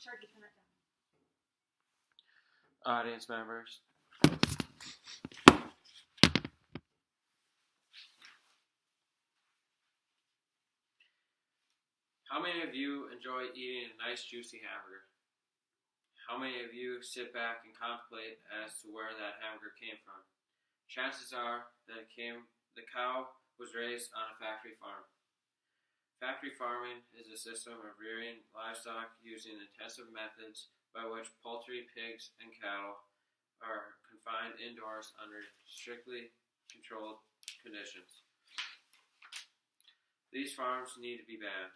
Sharky, turn that down. Audience members, how many of you enjoy eating a nice juicy hamburger? How many of you sit back and contemplate as to where that hamburger came from? Chances are that the cow was raised on a factory farm. Factory farming is a system of rearing livestock using intensive methods by which poultry, pigs, and cattle are confined indoors under strictly controlled conditions. These farms need to be banned.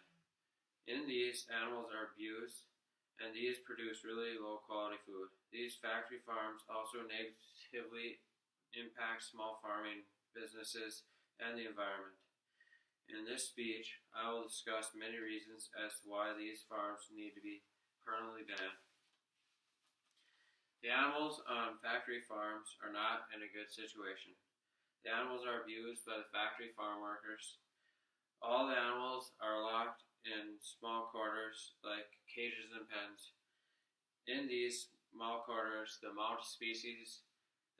In these, animals are abused, and these produce really low quality food. These factory farms also negatively impact small farming businesses and the environment. In this speech, I will discuss many reasons as to why these farms need to be permanently banned. The animals on factory farms are not in a good situation. The animals are abused by the factory farm workers. All the animals are locked in small quarters like cages and pens. In these small quarters, the amount of species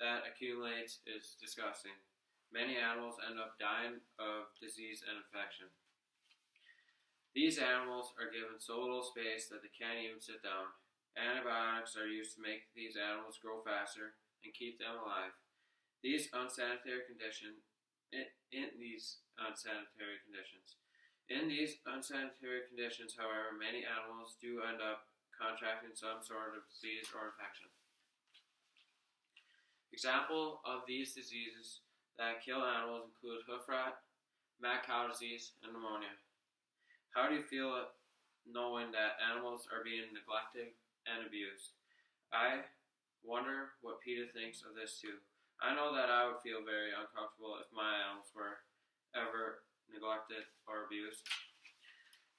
that accumulates is disgusting. Many animals end up dying of disease and infection. These animals are given so little space that they can't even sit down. Antibiotics are used to make these animals grow faster and keep them alive. In these unsanitary conditions, however, many animals do end up contracting some sort of disease or infection. Examples of these diseases that kill animals include hoof rot, mad cow disease, and pneumonia. How do you feel knowing that animals are being neglected and abused? I wonder what Peter thinks of this too. I know that I would feel very uncomfortable if my animals were ever neglected or abused.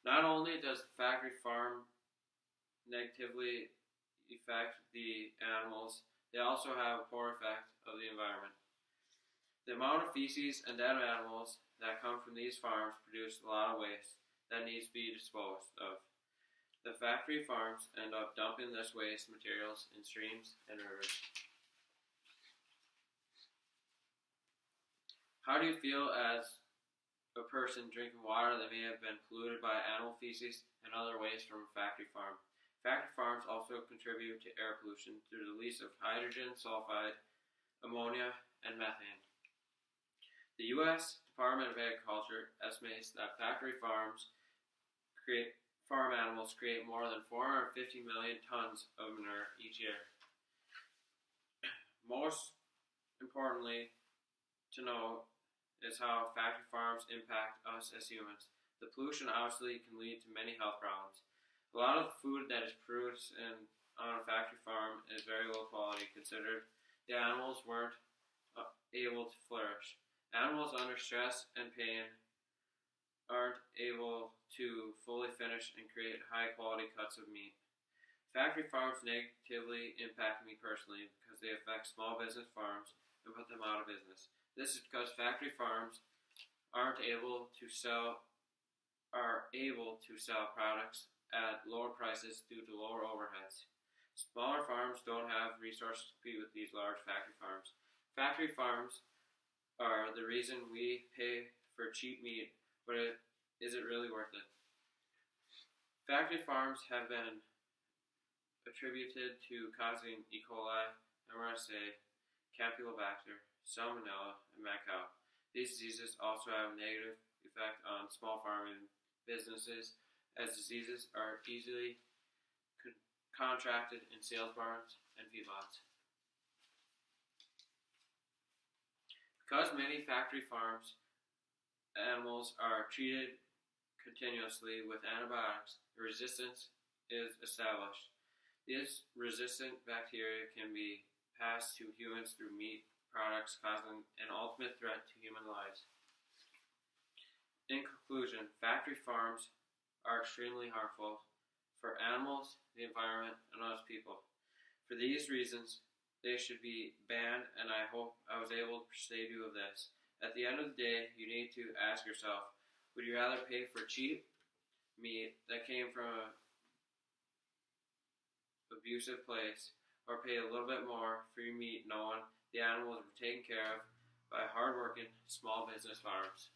Not only does the factory farm negatively affect the animals, they also have a poor effect of the environment. The amount of feces and dead animals that come from these farms produce a lot of waste that needs to be disposed of. The factory farms end up dumping this waste materials in streams and rivers. How do you feel as a person drinking water that may have been polluted by animal feces and other waste from a factory farm? Factory farms also contribute to air pollution through the release of hydrogen sulfide, ammonia, and methane. The U.S. Department of Agriculture estimates that factory farm animals create more than 450 million tons of manure each year. Most importantly to know is how factory farms impact us as humans. The pollution obviously can lead to many health problems. A lot of the food that is produced on a factory farm is very low quality considered the animals weren't able to flourish. Animals under stress and pain aren't able to fully finish and create high quality cuts of meat. Factory farms negatively impact me personally because they affect small business farms and put them out of business. This is because factory farms are able to sell products at lower prices due to lower overheads. Smaller farms don't have resources to compete with these large factory farms. Factory farms are the reason we pay for cheap meat, but is it really worth it? Factory farms have been attributed to causing E. coli, MRSA, Campylobacter, Salmonella, and mad cow. These diseases also have a negative effect on small farming businesses, as diseases are easily contracted in sales barns and feedlots. Because many factory farms animals are treated continuously with antibiotics, resistance is established. This resistant bacteria can be passed to humans through meat products, causing an ultimate threat to human lives. In conclusion, factory farms are extremely harmful for animals, the environment, and us people. For these reasons, they should be banned, and I hope I was able to persuade you of this. At the end of the day, you need to ask yourself, would you rather pay for cheap meat that came from a abusive place, or pay a little bit more for your meat knowing the animals were taken care of by hardworking small business farms.